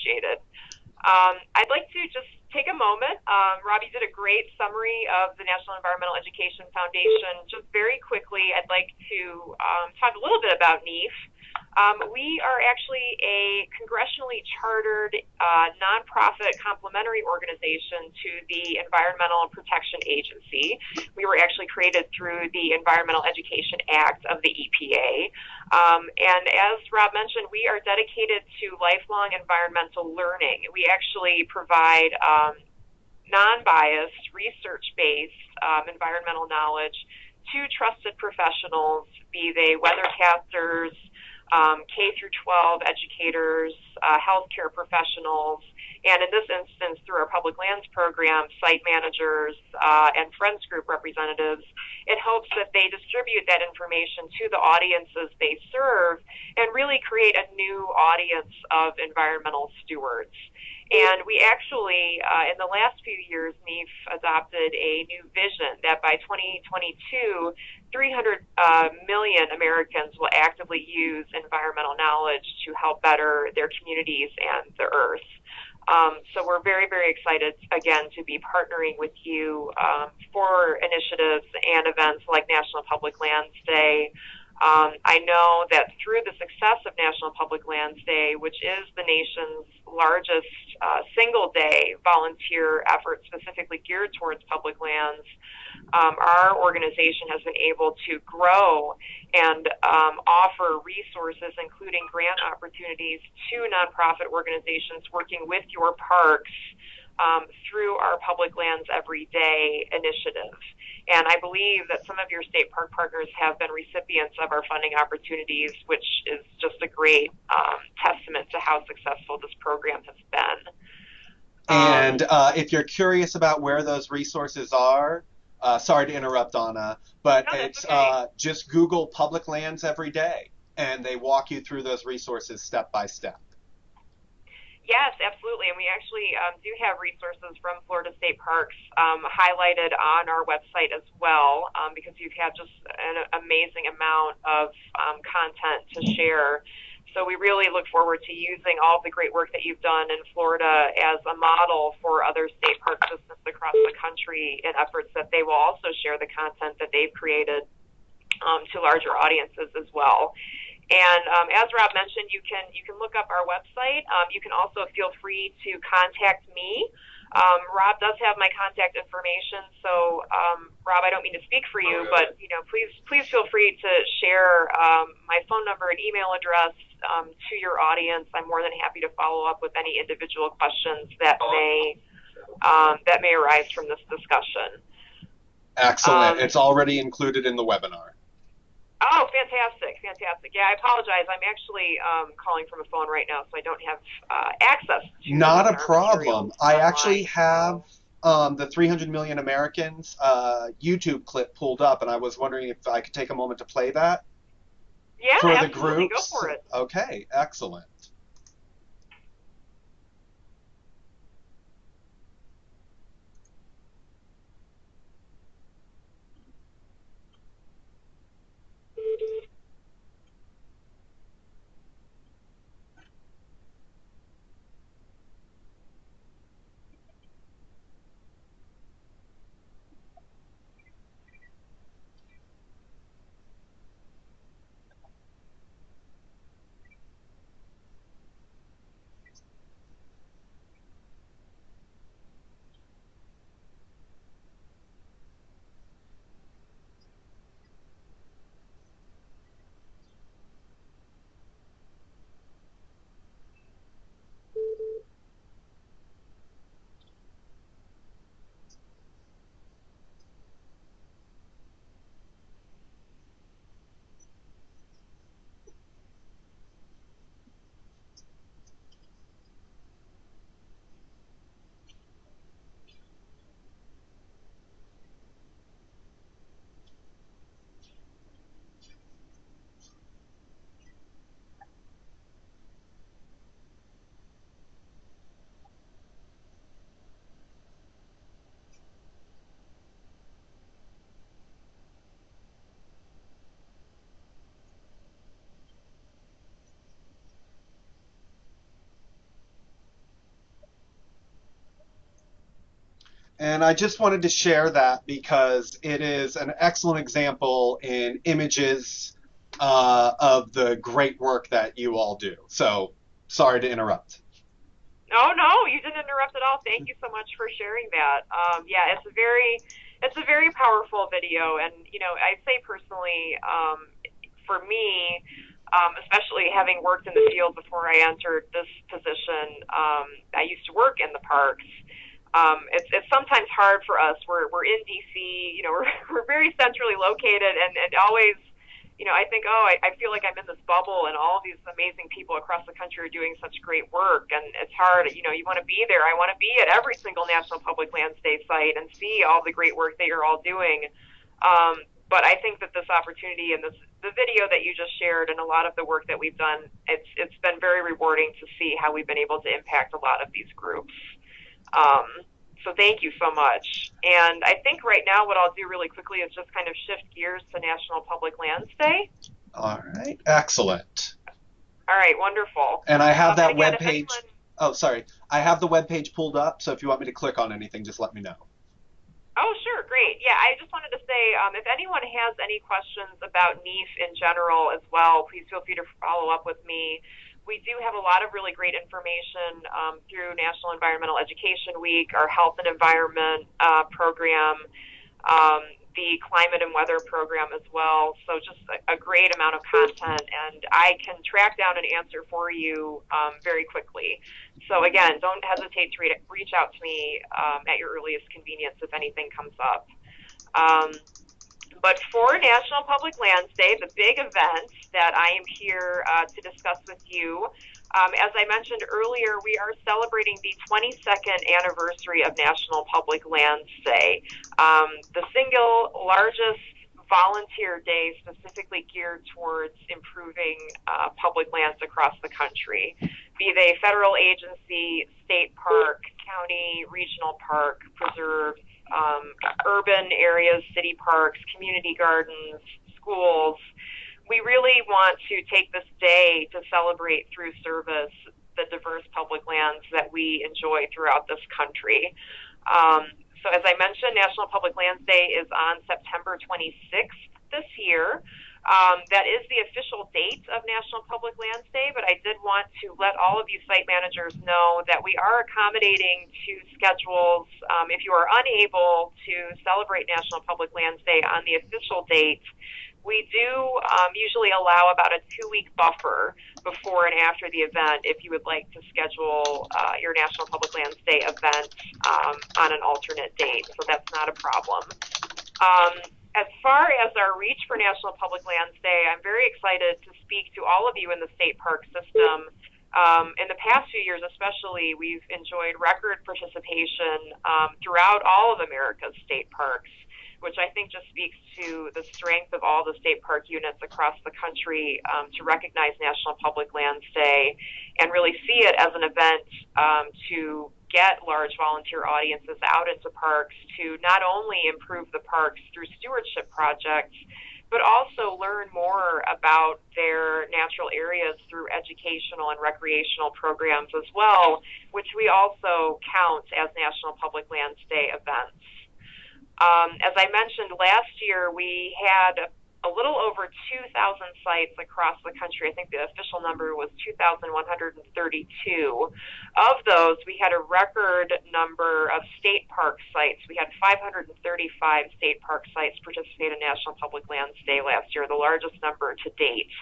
appreciated. I'd like to just take a moment. Robbie did a great summary of the National Environmental Education Foundation. Just very quickly, I'd like to talk a little bit about NEEF. We are actually a congressionally chartered nonprofit complementary organization to the Environmental Protection Agency. We were actually created through the Environmental Education Act of the EPA. And as Rob mentioned, we are dedicated to lifelong environmental learning. We actually provide non-biased, research-based environmental knowledge to trusted professionals, be they weathercasters, K through 12 educators, healthcare professionals, and in this instance, through our public lands program, site managers and Friends Group representatives. It hopes that they distribute that information to the audiences they serve and really create a new audience of environmental stewards. And we actually, in the last few years, NEEF adopted a new vision that by 2022, 300 million Americans will actively use environmental knowledge to help better their communities and the earth. So we're very, very excited, again, to be partnering with you for initiatives and events like National Public Lands Day. I know that through the success of National Public Lands Day, which is the nation's largest single-day volunteer effort specifically geared towards public lands, our organization has been able to grow and offer resources, including grant opportunities to nonprofit organizations working with your parks through our Public Lands Every Day initiative. And I believe that some of your state park partners have been recipients of our funding opportunities, which is just a great testament to how successful this program has been. And if you're curious about where those resources are, sorry to interrupt, Anna, but No, it's okay. just Google Public Lands Every Day, and they walk you through those resources step by step. Yes, absolutely. And we actually do have resources from Florida State Parks highlighted on our website as well, because you've had just an amazing amount of content to share. So we really look forward to using all the great work that you've done in Florida as a model for other state park systems across the country in efforts that they will also share the content that they've created to larger audiences as well. And as Rob mentioned, you can look up our website. You can also feel free to contact me. Rob does have my contact information, so Rob, I don't mean to speak for you, but please feel free to share my phone number and email address to your audience. I'm more than happy to follow up with any individual questions that may arise from this discussion. Excellent. It's already included in the webinar. Oh, fantastic, fantastic. Yeah, I apologize. I'm actually calling from a phone right now, so I don't have access to Not a our problem. materials I online, actually have the 300 million Americans YouTube clip pulled up, and I was wondering if I could take a moment to play that Yeah, for the absolutely. Go groups. for it. Okay, excellent. And I just wanted to share that because it is an excellent example in images of the great work that you all do. So sorry to interrupt. Oh no, you didn't interrupt at all. Thank you so much for sharing that. Yeah, it's a very powerful video, and I'd say personally, for me, especially having worked in the field before I entered this position, I used to work in the parks. It's sometimes hard for us. We're in DC, we're very centrally located, and always I think, oh, I feel like I'm in this bubble, and all of these amazing people across the country are doing such great work, and it's hard. You want to be there. I want to be at every single National Public Lands Day site and see all the great work that you're all doing. But I think that this opportunity and the video that you just shared, and a lot of the work that we've done, it's been very rewarding to see how we've been able to impact a lot of these groups. So thank you so much. And I think right now what I'll do really quickly is just kind of shift gears to National Public Lands Day. All right, excellent. All right, wonderful. And I have that and again, web page. Oh, sorry. I have the web page pulled up, so if you want me to click on anything, just let me know. Oh, sure, great. Yeah, I just wanted to say, if anyone has any questions about NEAF in general as well, please feel free to follow up with me. We do have a lot of really great information through National Environmental Education Week, our Health and Environment program, the Climate and Weather program as well. So just a great amount of content, and I can track down an answer for you very quickly. So again, don't hesitate to reach out to me at your earliest convenience if anything comes up. But for National Public Lands Day, the big event that I am here to discuss with you, as I mentioned earlier, we are celebrating the 22nd anniversary of National Public Lands Day, the single largest volunteer day specifically geared towards improving public lands across the country, be they federal agency, state park, county, regional park, preserves, urban areas, city parks, community gardens, schools. We really want to take this day to celebrate through service the diverse public lands that we enjoy throughout this country. So as I mentioned, National Public Lands Day is on September 26th this year. That is the official date of National Public Lands Day, but I did want to let all of you site managers know that we are accommodating to schedules. If you are unable to celebrate National Public Lands Day on the official date, we do usually allow about a 2-week buffer before and after the event if you would like to schedule your National Public Lands Day event on an alternate date. So that's not a problem. As far as our reach for National Public Lands Day, I'm very excited to speak to all of you in the state park system. In the past few years especially, we've enjoyed record participation throughout all of America's state parks, which I think just speaks to the strength of all the state park units across the country to recognize National Public Lands Day and really see it as an event to get large volunteer audiences out into parks to not only improve the parks through stewardship projects, but also learn more about their natural areas through educational and recreational programs as well, which we also count as National Public Lands Day events. As I mentioned, last year we had a little over 2,000 sites across the country. I think the official number was 2,132. Of those, we had a record number of state park sites. We had 535 state park sites participate in National Public Lands Day last year, the largest number to date.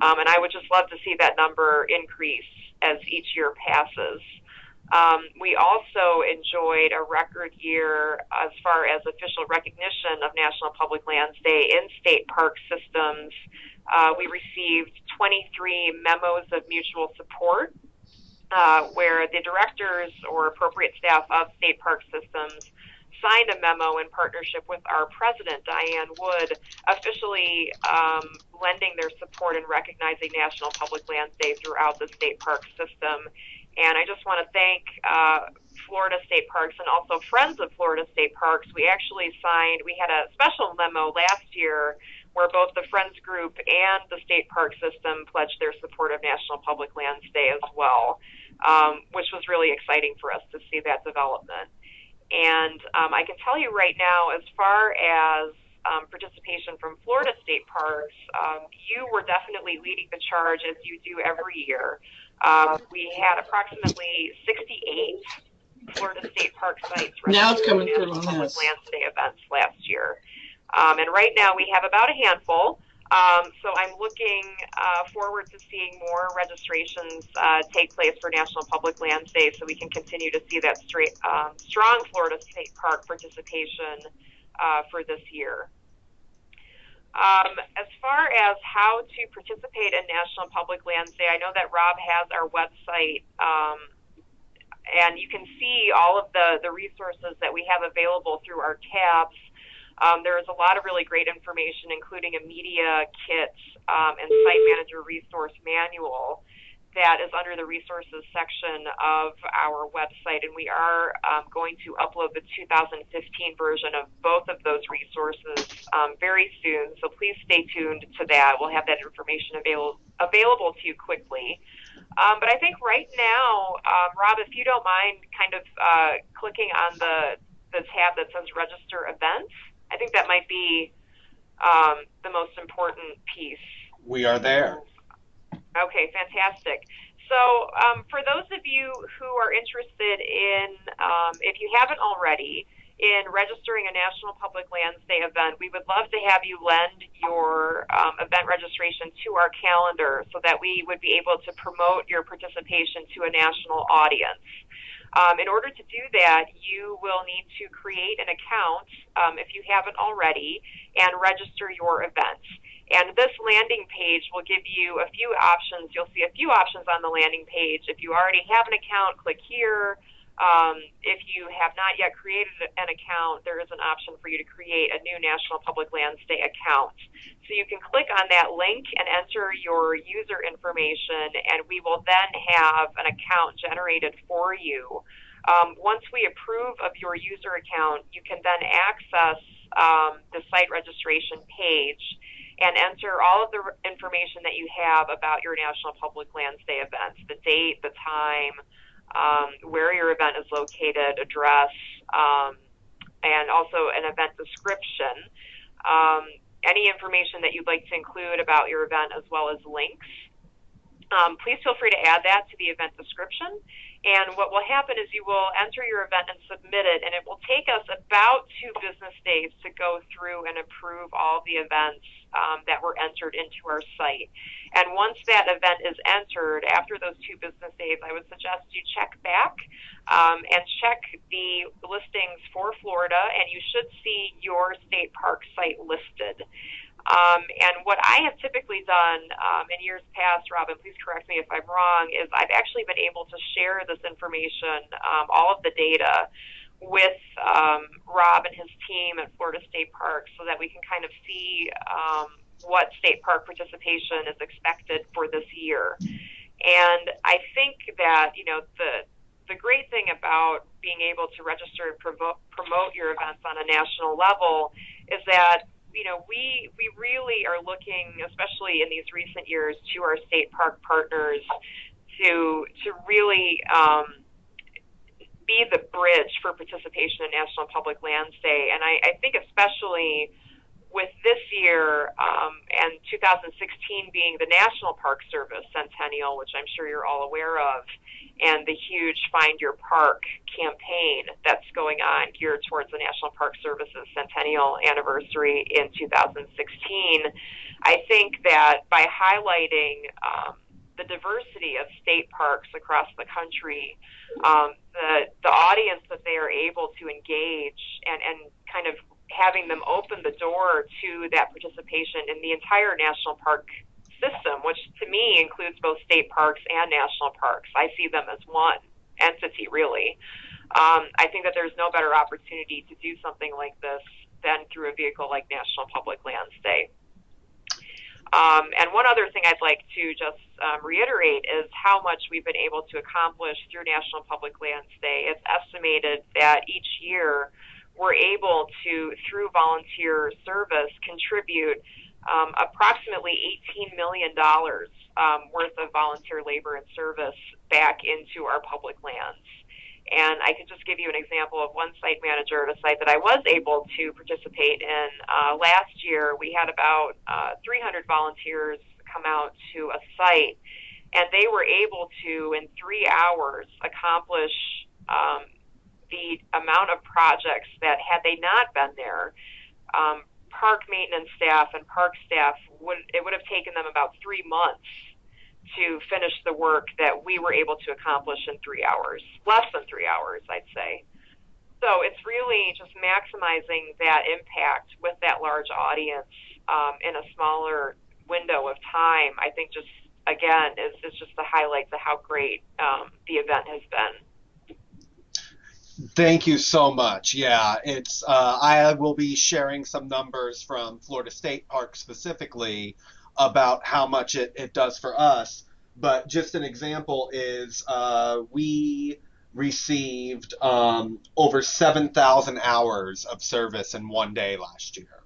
And I would just love to see that number increase as each year passes. We also enjoyed a record year as far as official recognition of National Public Lands Day in state park systems. We received 23 memos of mutual support where the directors or appropriate staff of state park systems signed a memo in partnership with our president, Diane Wood, officially lending their support and recognizing National Public Lands Day throughout the state park system. And I just want to thank Florida State Parks and also Friends of Florida State Parks. We actually we had a special memo last year where both the Friends Group and the State Park System pledged their support of National Public Lands Day as well, which was really exciting for us to see that development. And I can tell you right now, as far as participation from Florida state parks, you were definitely leading the charge as you do every year. We had approximately 68 Florida state park sites registered for National Public Lands Day events last year. And right now we have about a handful. So I'm looking forward to seeing more registrations take place for National Public Lands Day, so we can continue to see that strong Florida state park participation for this year. As far as how to participate in National Public Lands Day, I know that Rob has our website, and you can see all of the resources that we have available through our tabs. There is a lot of really great information, including a media kit and site manager resource manual that is under the resources section of our website, and we are going to upload the 2015 version of both of those resources very soon, so please stay tuned to that. We'll have that information available to you quickly. But I think right now, Rob, if you don't mind kind of clicking on the tab that says register events, I think that might be the most important piece. We are there. Okay, fantastic. So for those of you who are interested in, if you haven't already, in registering a National Public Lands Day event, we would love to have you lend your event registration to our calendar so that we would be able to promote your participation to a national audience. In order to do that, you will need to create an account, if you haven't already, and register your event. And this landing page will give you a few options. You'll see a few options on the landing page. If you already have an account, click here. If you have not yet created an account, there is an option for you to create a new National Public Lands Day account. So you can click on that link and enter your user information, and we will then have an account generated for you. Once we approve of your user account, you can then access the site registration page and enter all of the information that you have about your National Public Lands Day events, the date, the time, where your event is located, address, and also an event description. Any information that you'd like to include about your event, as well as links. Please feel free to add that to the event description. And what will happen is you will enter your event and submit it, and it will take us about 2 business days to go through and approve all the events that were entered into our site. And once that event is entered, after those 2 business days, I would suggest you check back and check the listings for Florida, and you should see your state park site listed. And what I have typically done in years past, Robin, please correct me if I'm wrong, is I've actually been able to share this information, all of the data, with Rob and his team at Florida State Parks so that we can kind of see what state park participation is expected for this year. And I think that, you know, the great thing about being able to register and promote your events on a national level is that, you know, we really are looking, especially in these recent years, to our state park partners to really be the bridge for participation in National Public Lands Day. And I think especially with this year and 2016 being the National Park Service Centennial, which I'm sure you're all aware of, and the huge Find Your Park campaign that's going on geared towards the National Park Service's centennial anniversary in 2016, I think that by highlighting the diversity of state parks across the country, the audience that they are able to engage and kind of having them open the door to that participation in the entire national park system, which to me includes both state parks and national parks. I see them as one entity, really. I think that there's no better opportunity to do something like this than through a vehicle like National Public Lands Day. And one other thing I'd like to just reiterate is how much we've been able to accomplish through National Public Lands Day. It's estimated that each year we're able to, through volunteer service, contribute approximately $18 million worth of volunteer labor and service back into our public lands. And I could just give you an example of one site manager at a site that I was able to participate in. Last year, we had about 300 volunteers come out to a site, and they were able to, in 3 hours, accomplish the amount of projects that, had they not been there, park maintenance staff and park staff would have taken them about 3 months to finish the work that we were able to accomplish in 3 hours, less than 3 hours, I'd say. So it's really just maximizing that impact with that large audience in a smaller window of time. I think just, again, is just the highlight to how great the event has been. Thank you so much. Yeah, it's I will be sharing some numbers from Florida State Park specifically about how much it does for us. But just an example is we received over 7,000 hours of service in one day last year.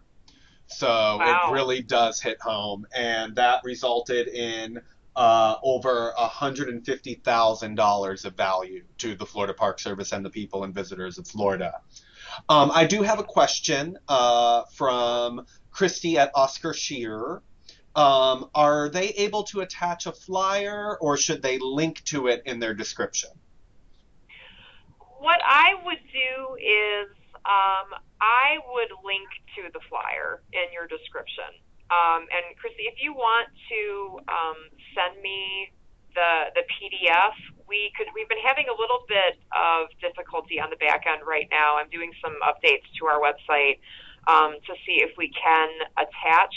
So it Wow. really does hit home, and that resulted in over $150,000 of value to the Florida Park Service and the people and visitors of Florida. I do have a question from Christy at Oscar Shear. Are they able to attach a flyer, or should they link to it in their description? What I would do is I would link to the flyer in your description. And Christy, if you want to send me the PDF, we've been having a little bit of difficulty on the back end right now. I'm doing some updates to our website to see if we can attach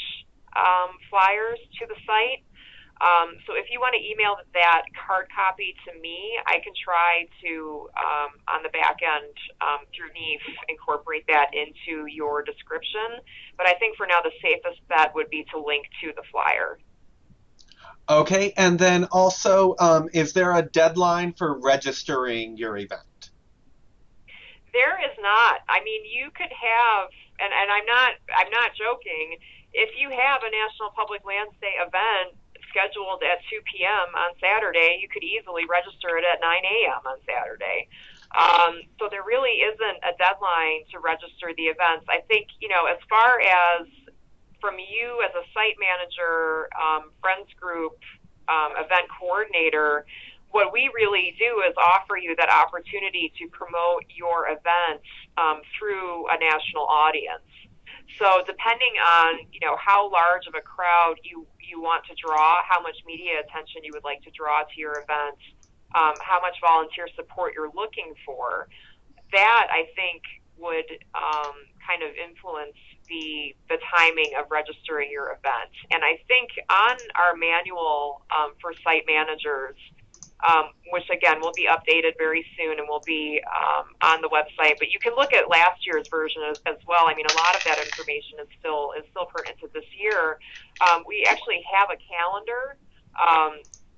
flyers to the site. So if you want to email that hard copy to me, I can try to, on the back end, through NEAF, incorporate that into your description. But I think for now the safest bet would be to link to the flyer. Okay, and then also, is there a deadline for registering your event? There is not. I mean, you could have, and I'm not joking. If you have a National Public Lands Day event scheduled at 2 p.m. on Saturday, you could easily register it at 9 a.m. on Saturday. So there really isn't a deadline to register the events. I think, as far as from you as a site manager, friends group, event coordinator, what we really do is offer you that opportunity to promote your events through a national audience. So depending on, how large of a crowd you want to draw, how much media attention you would like to draw to your event, how much volunteer support you're looking for, that I think would kind of influence the timing of registering your event. And I think on our manual for site managers, which again will be updated very soon and will be on the website. But you can look at last year's version as well. I mean, a lot of that information is still pertinent to this year. We actually have a calendar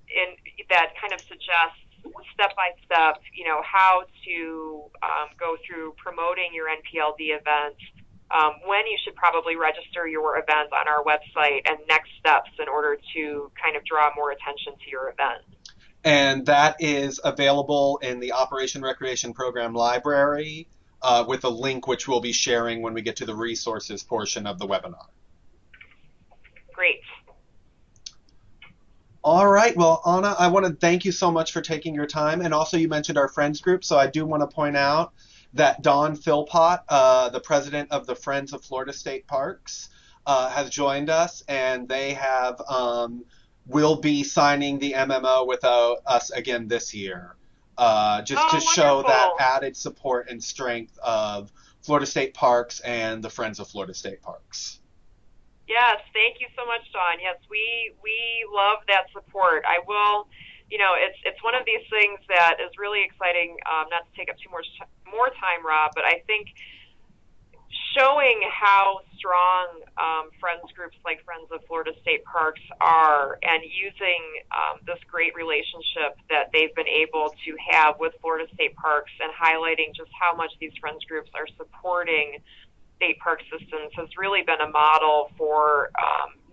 in that kind of suggests step by step, how to go through promoting your NPLD event, when you should probably register your event on our website, and next steps in order to kind of draw more attention to your event. And that is available in the Operation Recreation Program library with a link which we'll be sharing when we get to the resources portion of the webinar. Great. All right. Well, Anna, I want to thank you so much for taking your time. And also you mentioned our friends group. So I do want to point out that Dawn Philpott, the president of the Friends of Florida State Parks, has joined us, and they have will be signing the MMO with us again this year, just to show that added support and strength of Florida State Parks and the Friends of Florida State Parks. Yes, thank you so much, Dawn. Yes, we love that support. I will, it's one of these things that is really exciting. Not to take up too much more time, Rob, but I think showing how strong friends groups like Friends of Florida State Parks are, and using this great relationship that they've been able to have with Florida State Parks, and highlighting just how much these friends groups are supporting state park systems, has really been a model for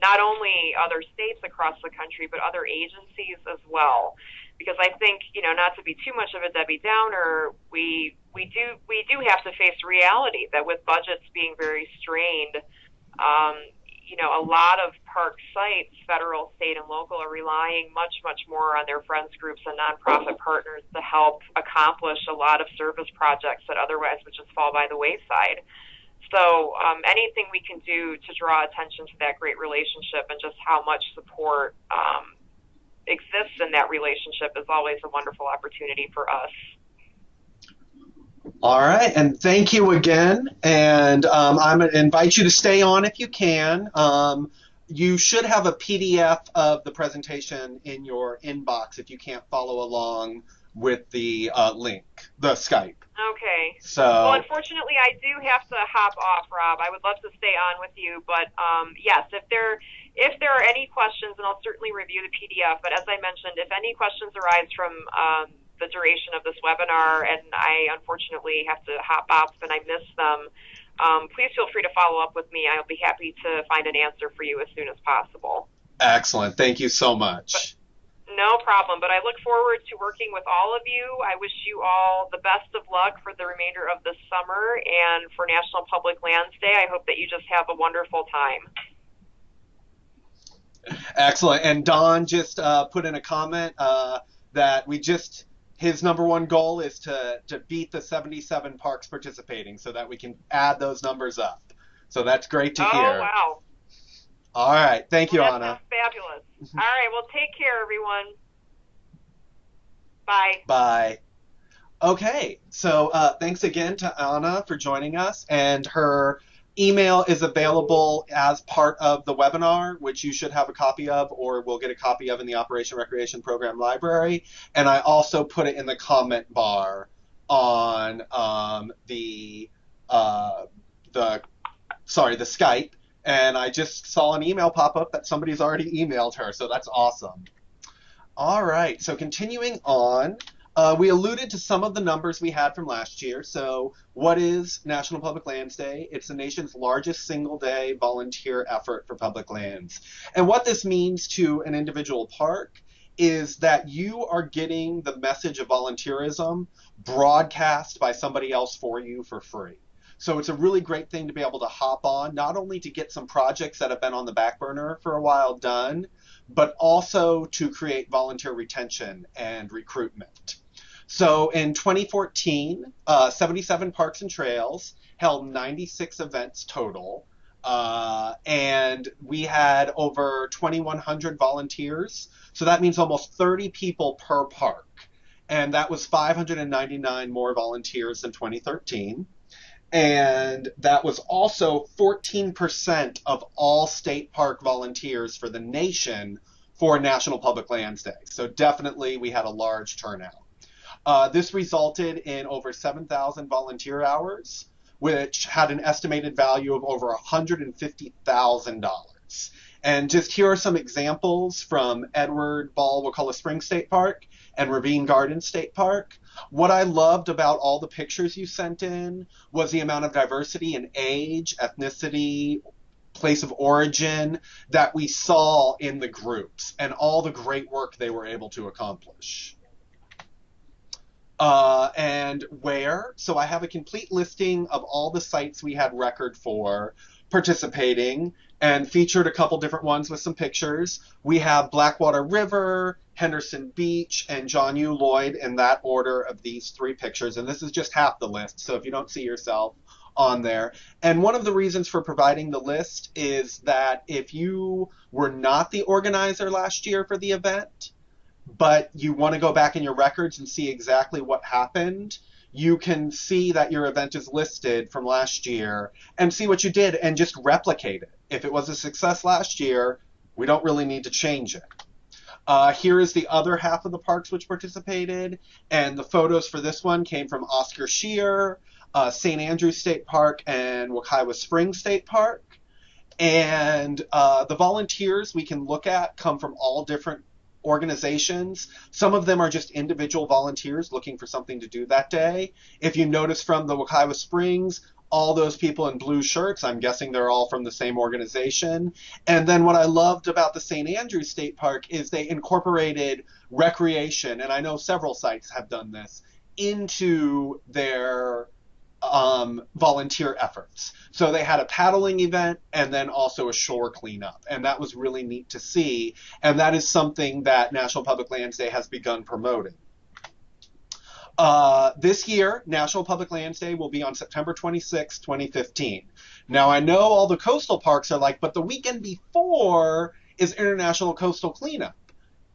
not only other states across the country, but other agencies as well. because I think, not to be too much of a Debbie Downer, we do have to face reality that with budgets being very strained, a lot of park sites, federal, state, and local, are relying much, much more on their friends groups and nonprofit partners to help accomplish a lot of service projects that otherwise would just fall by the wayside. So anything we can do to draw attention to that great relationship and just how much support exists in that relationship is always a wonderful opportunity for us. All right, and thank you again. And I'm going to invite you to stay on if you can. You should have a PDF of the presentation in your inbox if you can't follow along with the link, the Skype. Okay. So, well, unfortunately, I do have to hop off, Rob. I would love to stay on with you, but yes, if there are any questions, and I'll certainly review the PDF. But as I mentioned, if any questions arise from the duration of this webinar, and I unfortunately have to hop off and I miss them, please feel free to follow up with me. I'll be happy to find an answer for you as soon as possible. Excellent. Thank you so much. No problem, but I look forward to working with all of you. I wish you all the best of luck for the remainder of the summer, and for National Public Lands Day, I hope that you just have a wonderful time. Excellent. And Don just put in a comment that his number one goal is to beat the 77 parks participating so that we can add those numbers up. So that's great to hear. Oh, wow. All right. Thank you, Anna. That's fabulous. All right. Well, take care, everyone. Bye. Bye. Okay. So thanks again to Anna for joining us. And her email is available as part of the webinar, which you should have a copy of or will get a copy of in the Operation Recreation Program library. And I also put it in the comment bar on the Skype. And I just saw an email pop up that somebody's already emailed her, so that's awesome. All right, so continuing on, we alluded to some of the numbers we had from last year. So what is National Public Lands Day? It's the nation's largest single-day volunteer effort for public lands. And what this means to an individual park is that you are getting the message of volunteerism broadcast by somebody else for you for free. So it's a really great thing to be able to hop on, not only to get some projects that have been on the back burner for a while done, but also to create volunteer retention and recruitment. So in 2014, 77 parks and trails held 96 events total, and we had over 2,100 volunteers. So that means almost 30 people per park, and that was 599 more volunteers than 2013. And that was also 14% of all state park volunteers for the nation for National Public Lands Day. So definitely we had a large turnout. This resulted in over 7,000 volunteer hours, which had an estimated value of over $150,000. And just here are some examples from Edward Ball Wakulla Springs State Park and Ravine Gardens State Park. What I loved about all the pictures you sent in was the amount of diversity in age, ethnicity, place of origin that we saw in the groups and all the great work they were able to accomplish. And where? So I have a complete listing of all the sites we had record for participating and featured a couple different ones with some pictures. We have Blackwater River, Henderson Beach, and John U. Lloyd in that order of these three pictures. And this is just half the list, so if you don't see yourself on there. And one of the reasons for providing the list is that if you were not the organizer last year for the event, but you want to go back in your records and see exactly what happened, you can see that your event is listed from last year and see what you did and just replicate it. If it was a success last year, we don't really need to change it. Here is the other half of the parks which participated, and the photos for this one came from Oscar Shear, St. Andrews State Park, and Wakulla Springs State Park. And the volunteers we can look at come from all different organizations. Some of them are just individual volunteers looking for something to do that day. If you notice from the Wakulla Springs, all those people in blue shirts, I'm guessing they're all from the same organization. And then what I loved about the St. Andrews State Park is they incorporated recreation, and I know several sites have done this, into their volunteer efforts. So they had a paddling event and then also a shore cleanup. And that was really neat to see. And that is something that National Public Lands Day has begun promoting. This year, National Public Lands Day will be on September 26, 2015. Now, I know all the coastal parks are like, but the weekend before is International Coastal Cleanup.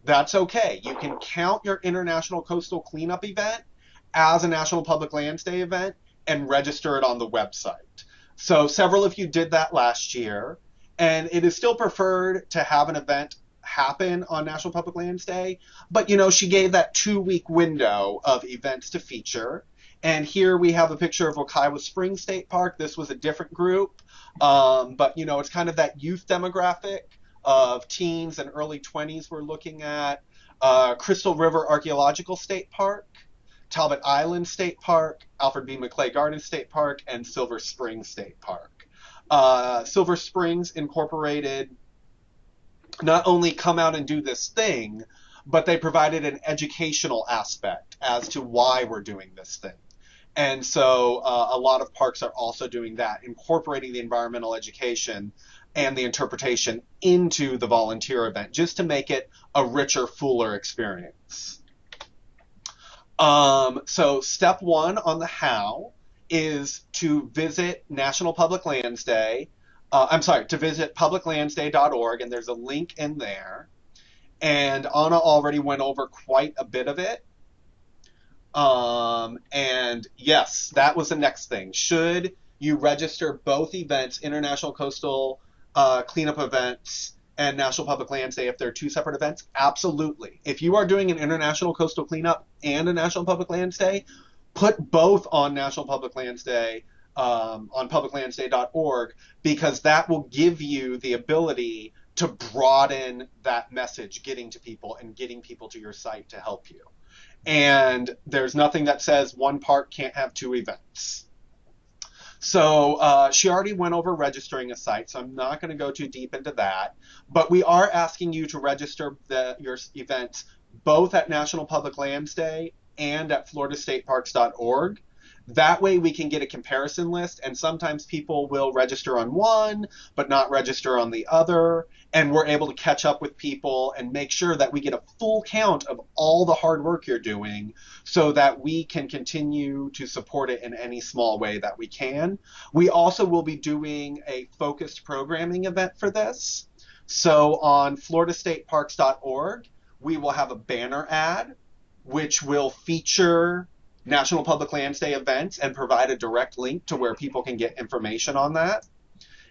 That's okay. You can count your International Coastal Cleanup event as a National Public Lands Day event and register it on the website. So several of you did that last year, and it is still preferred to have an event happen on National Public Lands Day, but she gave that 2-week window of events to feature. And here we have a picture of Wekiwa Springs State Park. This was a different group, but it's kind of that youth demographic of teens and early 20s we're looking at. Crystal River Archaeological State Park, Talbot Island State Park, Alfred B. McClay Garden State Park, and Silver Springs State Park. Silver Springs incorporated not only come out and do this thing, but they provided an educational aspect as to why we're doing this thing. And so a lot of parks are also doing that, incorporating the environmental education and the interpretation into the volunteer event, just to make it a richer, fuller experience. So step one on the how is to visit National Public Lands Day. To visit publiclandsday.org, and there's a link in there. And Anna already went over quite a bit of it. And yes, that was the next thing. Should you register both events, International Coastal Cleanup events and National Public Lands Day, if they're two separate events? Absolutely. If you are doing an International Coastal Cleanup and a National Public Lands Day, put both on National Public Lands Day on publiclandsday.org, because that will give you the ability to broaden that message getting to people and getting people to your site to help you. And there's nothing that says one park can't have two events. So she already went over registering a site, so I'm not going to go too deep into that. But we are asking you to register your events both at National Public Lands Day and at floridastateparks.org. That way we can get a comparison list, and sometimes people will register on one but not register on the other, and we're able to catch up with people and make sure that we get a full count of all the hard work you're doing so that we can continue to support it in any small way that we can. We also will be doing a focused programming event for this. So on floridastateparks.org, we will have a banner ad which will feature National Public Lands Day events and provide a direct link to where people can get information on that.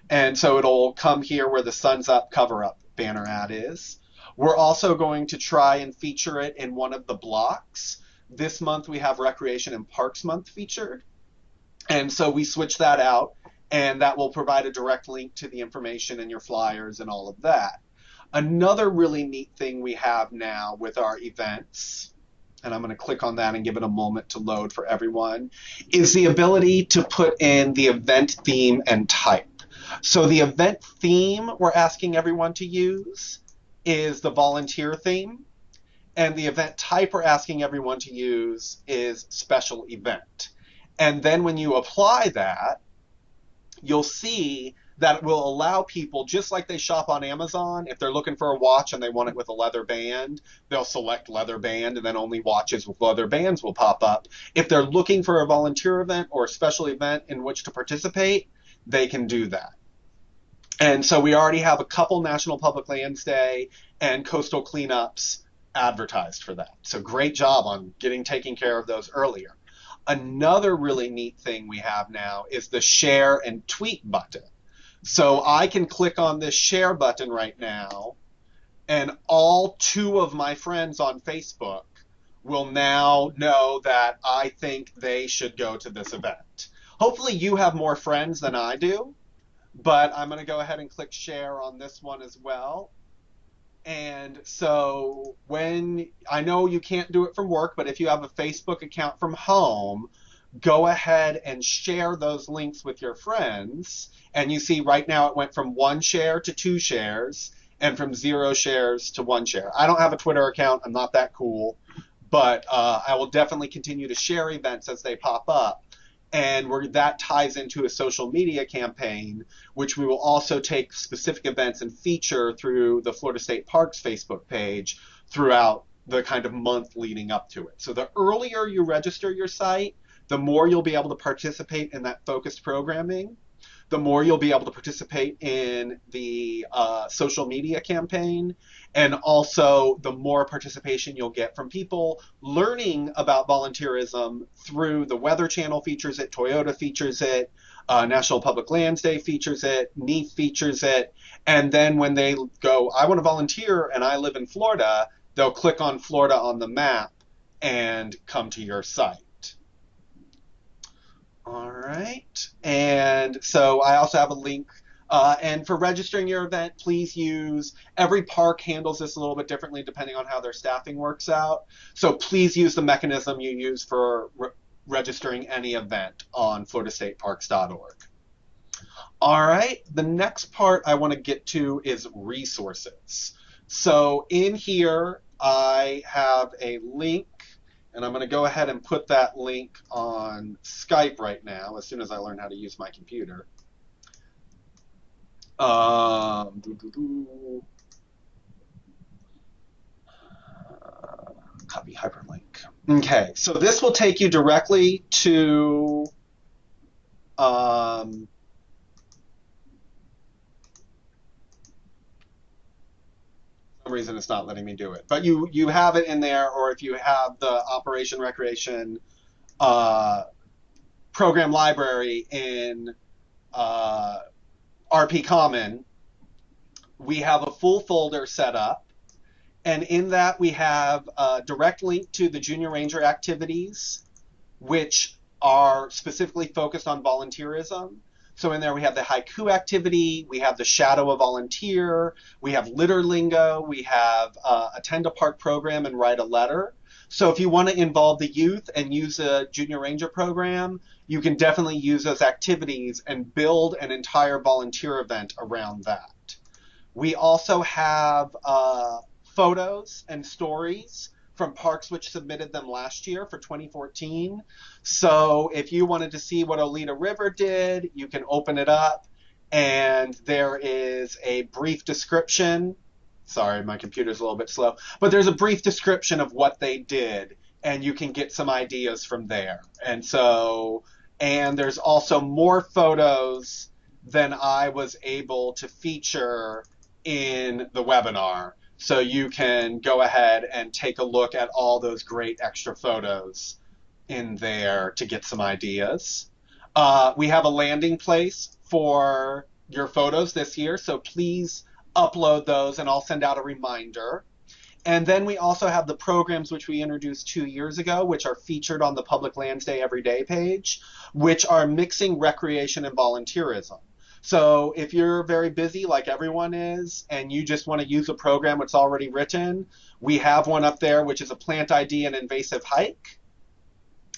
And so it'll come here where the Sun's Up, Cover Up banner ad is. We're also going to try and feature it in one of the blocks. This month we have Recreation and Parks Month featured. And so we switch that out, and that will provide a direct link to the information in your flyers and all of that. Another really neat thing we have now with our events, and I'm going to click on that and give it a moment to load for everyone, is the ability to put in the event theme and type. So the event theme we're asking everyone to use is the volunteer theme, and the event type we're asking everyone to use is special event. And then when you apply that, you'll see that it will allow people, just like they shop on Amazon, if they're looking for a watch and they want it with a leather band, they'll select leather band, and then only watches with leather bands will pop up. If they're looking for a volunteer event or a special event in which to participate, they can do that. And so we already have a couple National Public Lands Day and coastal cleanups advertised for that. So great job on taking care of those earlier. Another really neat thing we have now is the share and tweet button. So I can click on this share button right now, and all 2 of my friends on Facebook will now know that I think they should go to this event. Hopefully you have more friends than I do, but I'm going to go ahead and click share on this one as well. And so when, I know you can't do it from work, but if you have a Facebook account from home, go ahead and share those links with your friends. And you see right now it went from 1 share to 2 shares and from 0 shares to 1 share. I don't have a Twitter account. I'm not that cool, but I will definitely continue to share events as they pop up. And that ties into a social media campaign, which we will also take specific events and feature through the Florida State Parks Facebook page throughout the kind of month leading up to it. So the earlier you register your site, the more you'll be able to participate in that focused programming, the more you'll be able to participate in the social media campaign, and also the more participation you'll get from people learning about volunteerism through the Weather Channel features it, Toyota features it, National Public Lands Day features it, NEAF features it, and then when they go, I want to volunteer and I live in Florida, they'll click on Florida on the map and come to your site. All right. And so I also have a link. And for registering your event, please use, every park handles this a little bit differently depending on how their staffing works out. So please use the mechanism you use for registering any event on floridastateparks.org. All right. The next part I want to get to is resources. So in here, I have a link. And I'm going to go ahead and put that link on Skype right now as soon as I learn how to use my computer. Copy hyperlink. Okay, so this will take you directly to some reason it's not letting me do it. But you have it in there, or if you have the Operation Recreation program library in RP Common, we have a full folder set up. And in that we have a direct link to the Junior Ranger activities, which are specifically focused on volunteerism. So in there we have the haiku activity, we have the shadow a volunteer, we have litter lingo, we have attend a park program and write a letter. So if you want to involve the youth and use a Junior Ranger program, you can definitely use those activities and build an entire volunteer event around that. We also have photos and stories from parks which submitted them last year for 2014. So if you wanted to see what Oleta River did, you can open it up and there is a brief description. Sorry, my computer's a little bit slow, but there's a brief description of what they did and you can get some ideas from there. And there's also more photos than I was able to feature in the webinar. So you can go ahead and take a look at all those great extra photos in there to get some ideas. We have a landing place for your photos this year, so please upload those and I'll send out a reminder. And then we also have the programs which we introduced 2 years ago, which are featured on the Public Lands Day Everyday page, which are mixing recreation and volunteerism. So if you're very busy like everyone is and you just want to use a program that's already written, we have one up there which is a plant ID and invasive hike.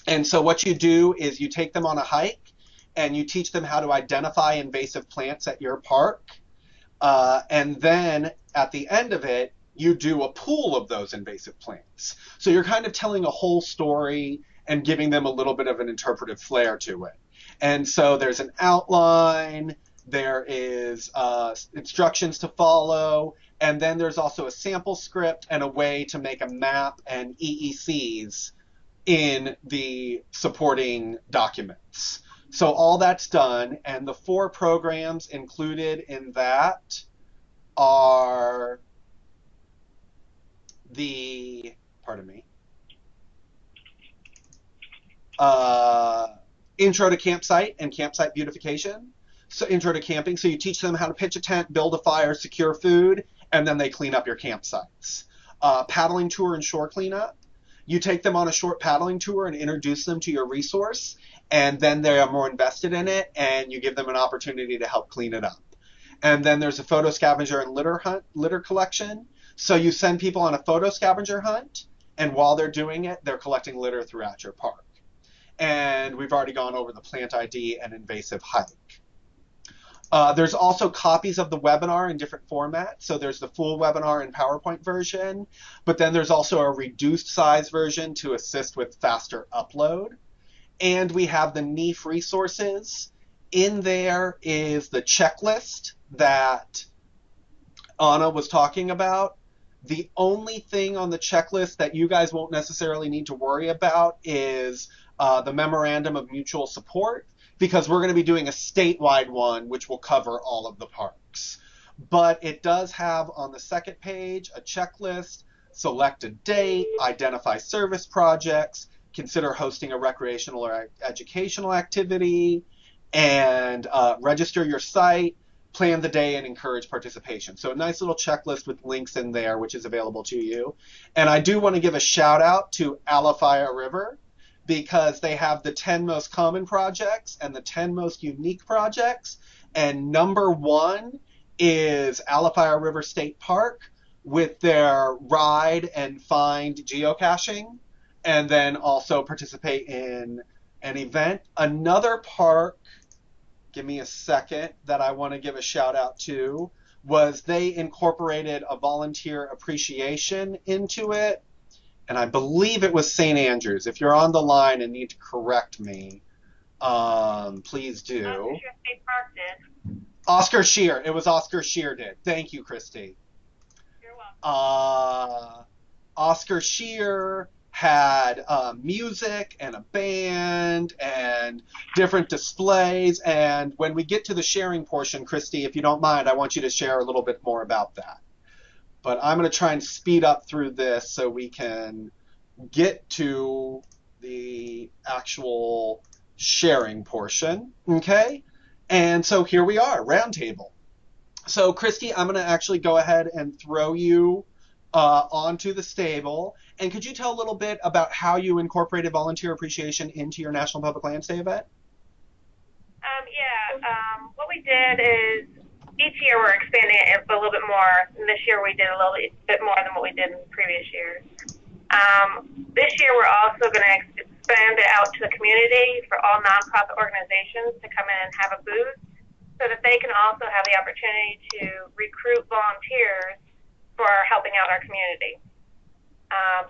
And so what you do is you take them on a hike and you teach them how to identify invasive plants at your park. And then at the end of it, you do a pool of those invasive plants. So you're kind of telling a whole story and giving them a little bit of an interpretive flair to it. And so there's an outline, there is instructions to follow, and then there's also a sample script and a way to make a map and EECs in the supporting documents. So all that's done, and the 4 programs included in that are the, intro to campsite and campsite beautification. So intro to camping, so you teach them how to pitch a tent, build a fire, secure food, and then they clean up your campsites. Paddling tour and shore cleanup. You take them on a short paddling tour and introduce them to your resource, and then they are more invested in it, and you give them an opportunity to help clean it up. And then there's a photo scavenger and litter collection. So you send people on a photo scavenger hunt, and while they're doing it, they're collecting litter throughout your park. And we've already gone over the plant ID and invasive hike. There's also copies of the webinar in different formats. So there's the full webinar in PowerPoint version, but then there's also a reduced size version to assist with faster upload. And we have the NEAF resources. In there is the checklist that Anna was talking about. The only thing on the checklist that you guys won't necessarily need to worry about is the memorandum of mutual support, because we're going to be doing a statewide one, which will cover all of the parks. But it does have on the second page a checklist, select a date, identify service projects, consider hosting a recreational or educational activity, and register your site, plan the day, and encourage participation. So a nice little checklist with links in there, which is available to you. And I do want to give a shout out to Alafaya River, because they have the 10 most common projects and the 10 most unique projects. And number one is Alafaya River State Park with their ride and find geocaching, and then also participate in an event. Another park, give me a second, that I want to give a shout out to was they incorporated a volunteer appreciation into it. And I believe it was St. Andrews. If you're on the line and need to correct me, please do. Oscar Scheer State Park did. Oscar Scheer. It was Oscar Scheer did. Thank you, Christy. You're welcome. Oscar Scheer had music and a band and different displays. And when we get to the sharing portion, Christy, if you don't mind, I want you to share a little bit more about that. But I'm going to try and speed up through this so we can get to the actual sharing portion, okay? And so here we are, Roundtable. So Christy, I'm going to actually go ahead and throw you onto the stable. And could you tell a little bit about how you incorporated volunteer appreciation into your National Public Lands Day event? What we did is each year we're expanding it a little bit more. And this year we did a little bit more than what we did in previous years. This year we're also going to expand it out to the community for all nonprofit organizations to come in and have a booth so that they can also have the opportunity to recruit volunteers for helping out our community.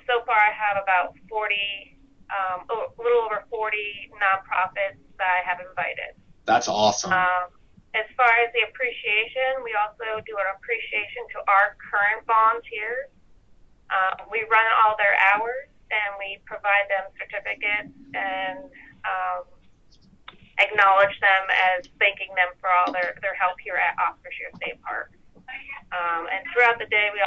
So far I have about 40, a little over 40 nonprofits that I have invited. That's awesome. As far as the appreciation, we also do an appreciation to our current volunteers. We run all their hours and we provide them certificates and acknowledge them as thanking them for all their help here at Oscar Scheer State Park. And throughout the day, we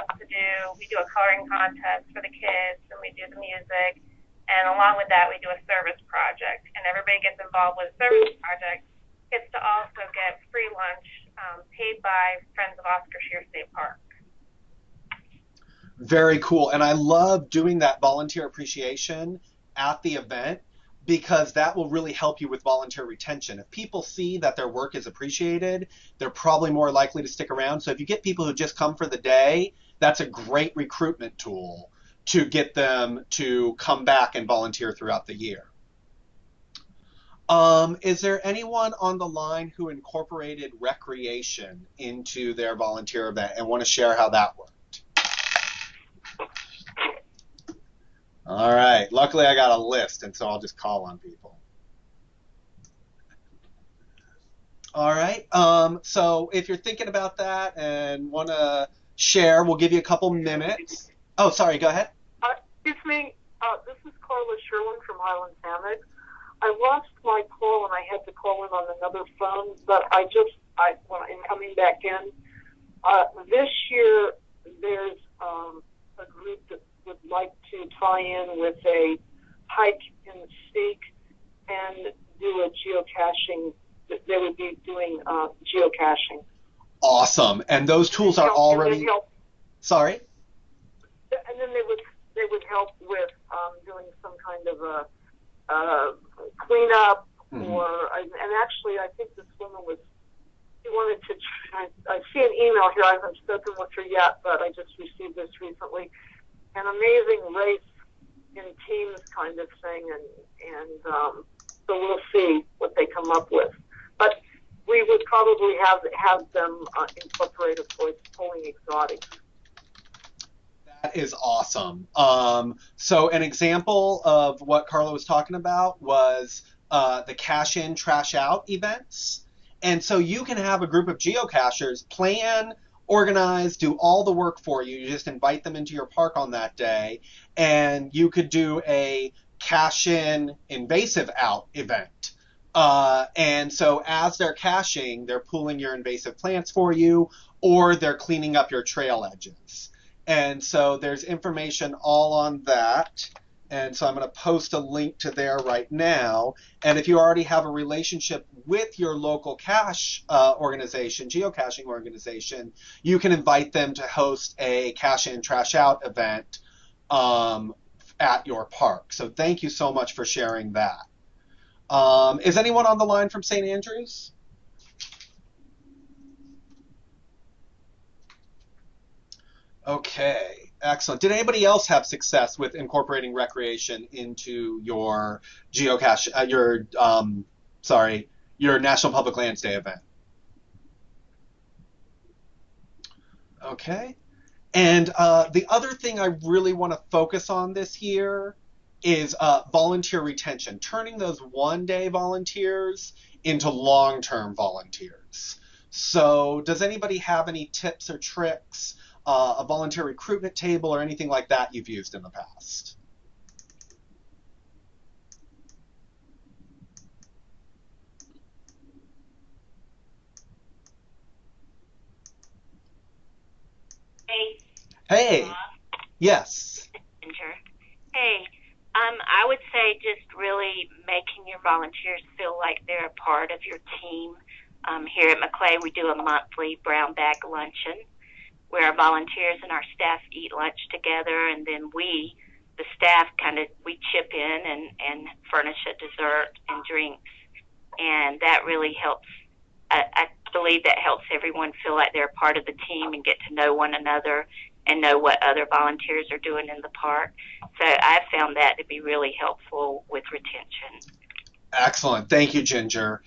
do a coloring contest for the kids, and we do the music. And along with that, we do a service project. And everybody gets involved with a service project, gets to also get free lunch paid by Friends of Oscar Scheer State Park. Very cool. And I love doing that volunteer appreciation at the event, because that will really help you with volunteer retention. If people see that their work is appreciated, they're probably more likely to stick around. So if you get people who just come for the day, that's a great recruitment tool to get them to come back and volunteer throughout the year. Is there anyone on the line who incorporated recreation into their volunteer event and want to share how that worked? All right. Luckily, I got a list, and so I'll just call on people. All right. So if you're thinking about that and want to share, we'll give you a couple minutes. Oh, sorry. Go ahead. It's me. This is Carla Sherwin from Highland Hammock. I lost my call, and I had to call in on another phone, but when I'm coming back in, this year there's a group that would like to tie in with a hike and seek and do a geocaching. They would be doing geocaching. Awesome. And those tools are already... Sorry? And then they would help with doing some kind of a cleanup, and actually I think this woman she wanted to, I see an email here, I haven't spoken with her yet, but I just received this recently, an amazing race in teams kind of thing, and so we'll see what they come up with. But we would probably have them incorporate, of course, pulling exotics. That is awesome. So an example of what Carla was talking about was the cash in, trash out events. And so you can have a group of geocachers plan, organize, do all the work for you. You just invite them into your park on that day, and you could do a cash in, invasive out event. And so as they're caching, they're pulling your invasive plants for you, or they're cleaning up your trail edges. And so there's information all on that. And so I'm going to post a link to there right now. And if you already have a relationship with your local cache organization, geocaching organization, you can invite them to host a cache in, trash out event at your park. So thank you so much for sharing that. Is anyone on the line from St. Andrews? Okay, excellent. Did anybody else have success with incorporating recreation into your geocache, your National Public Lands Day event? Okay. And the other thing I really want to focus on this year is volunteer retention, turning those one-day volunteers into long-term volunteers. So does anybody have any tips or tricks, a volunteer recruitment table or anything like that you've used in the past? Hey. Hey. Yes. Hey. I would say just really making your volunteers feel like they're a part of your team. Here at McClay, we do a monthly brown bag luncheon where our volunteers and our staff eat lunch together, and then we, the staff, we chip in and furnish a dessert and drinks, and that really helps. I believe that helps everyone feel like they're a part of the team and get to know one another and know what other volunteers are doing in the park. So I've found that to be really helpful with retention. Excellent. Thank you, Ginger.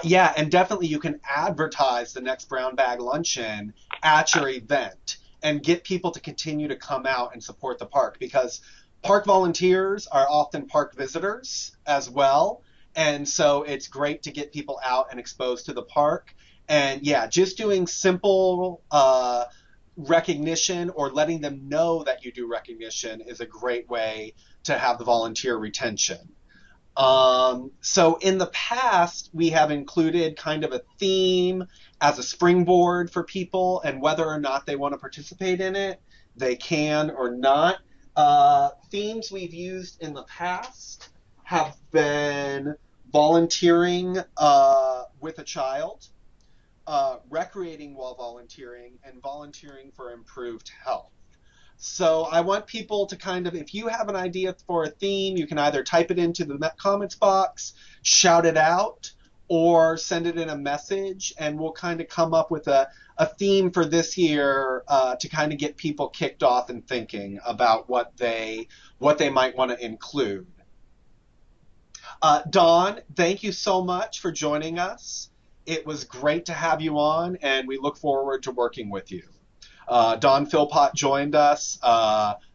Yeah, and definitely you can advertise the next Brown Bag Luncheon at your event and get people to continue to come out and support the park, because park volunteers are often park visitors as well. And so it's great to get people out and exposed to the park. And yeah, just doing simple recognition or letting them know that you do recognition is a great way to have the volunteer retention. So in the past, we have included kind of a theme as a springboard for people, and whether or not they want to participate in it, they can or not. Themes we've used in the past have been volunteering with a child, recreating while volunteering, and volunteering for improved health. So I want people to kind of, if you have an idea for a theme, you can either type it into the comments box, shout it out, or send it in a message, and we'll kind of come up with a theme for this year to kind of get people kicked off and thinking about what they might want to include. Dawn, thank you so much for joining us. It was great to have you on, and we look forward to working with you. Don Philpott joined us.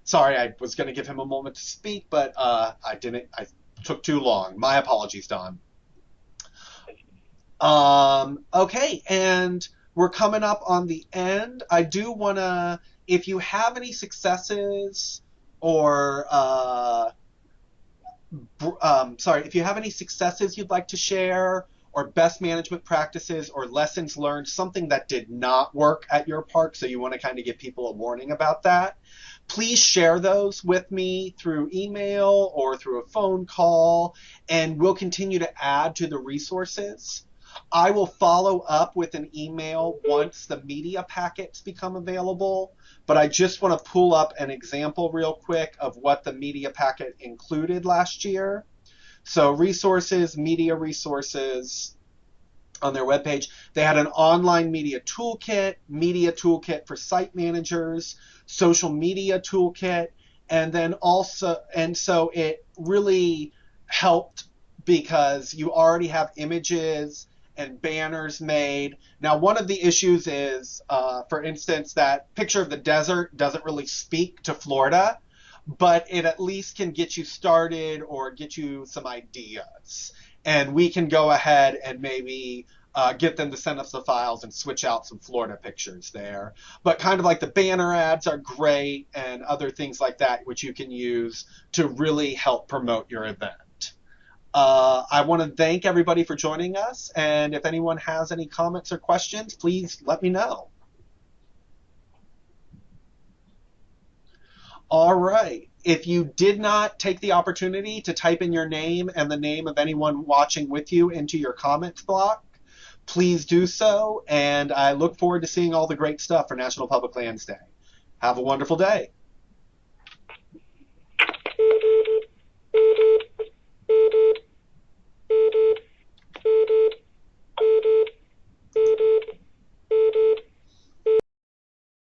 Sorry, I was going to give him a moment to speak, but I didn't. I took too long. My apologies, Don. Okay, and we're coming up on the end. I do want to, if you have any successes or, if you have any successes you'd like to share, or best management practices or lessons learned, something that did not work at your park, so you want to kind of give people a warning about that, please share those with me through email or through a phone call, and we'll continue to add to the resources. I will follow up with an email once the media packets become available, but I just want to pull up an example real quick of what the media packet included last year. So resources, media resources on their webpage. They had an online media toolkit for site managers, social media toolkit, And then also, and so it really helped because you already have images and banners made. Now, one of the issues is, for instance, that picture of the desert doesn't really speak to Florida, but it at least can get you started or get you some ideas. And we can go ahead and maybe get them to send us the files and switch out some Florida pictures there. But kind of like the banner ads are great and other things like that, which you can use to really help promote your event. I want to thank everybody for joining us, and if anyone has any comments or questions, please let me know. All right. If you did not take the opportunity to type in your name and the name of anyone watching with you into your comments block, please do so, and I look forward to seeing all the great stuff for National Public Lands Day. Have a wonderful day.